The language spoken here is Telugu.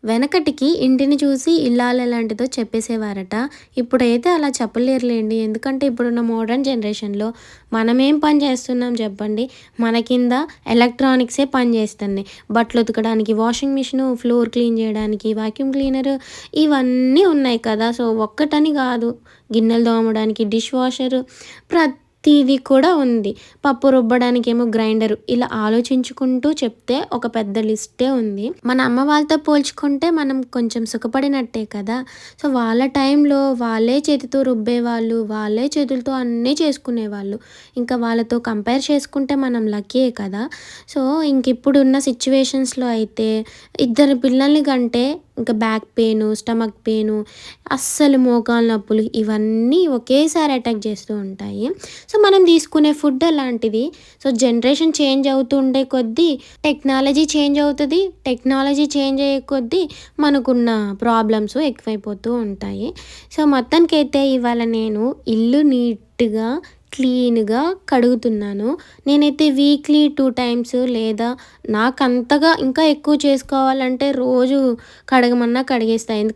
వెనకటికి ఇంటిని చూసి ఇల్లాలు ఎలాంటిదో చెప్పేసేవారట. ఇప్పుడైతే అలా చెప్పలేరులెండి. ఎందుకంటే ఇప్పుడున్న మోడర్న్ జనరేషన్‌లో మనమేం పని చేస్తున్నాం చెప్పండి? మన కింద ఎలక్ట్రానిక్సే పని చేస్తున్నాయి. బట్టలు ఉతకడానికి వాషింగ్ మిషను, ఫ్లోర్ క్లీన్ చేయడానికి వాక్యూమ్ క్లీనరు ఇవన్నీ ఉన్నాయి కదా! సో, ఒక్కటని కాదు. గిన్నెలు తోమడానికి డిష్ వాషరు ప్రతీది కూడా ఉంది. పప్పు రుబ్బడానికేమో గ్రైండరు. ఇలా ఆలోచించుకుంటూ చెప్తే ఒక పెద్ద లిస్టే ఉంది. మన అమ్మ వాళ్ళతో పోల్చుకుంటే మనం కొంచెం సుఖపడినట్టే కదా! సో, వాళ్ళ టైంలో వాళ్ళే చేతితో రుబ్బేవాళ్ళు. వాళ్ళే చేతులతో అన్నీ చేసుకునేవాళ్ళు. ఇంకా వాళ్ళతో కంపేర్ చేసుకుంటే మనం లక్కీయే కదా! సో, ఇంకిప్పుడున్న సిట్యుయేషన్స్‌లో అయితే ఇద్దరు పిల్లల్ని కంటే ఇంకా బ్యాక్ పెయిను, స్టమక్ పెయిను, అస్సలు మోకాలు నొప్పులు ఇవన్నీ ఒకేసారి అటాక్ చేస్తూ ఉంటాయి. సో, మనం తీసుకునే ఫుడ్ అలాంటిది. సో, జనరేషన్ చేంజ్ అవుతూ ఉండే కొద్దీ టెక్నాలజీ చేంజ్ అవుతది. టెక్నాలజీ చేంజ్ అయ్యే కొద్దీ మనకున్న ప్రాబ్లమ్స్ ఎక్కువైపోతూ ఉంటాయి. సో, మొత్తానికైతే ఇవాళ నేను ఇల్లు నీట్‌గా, క్లీన్‌గా కడుగుతున్నాను. నేనైతే వీక్లీ 2 టైమ్స్ లేదా నాకంతగా ఇంకా ఎక్కువ చేసుకోవాలంటే రోజు కడగమన్నా కడిగేస్తా. ఎందుకంటే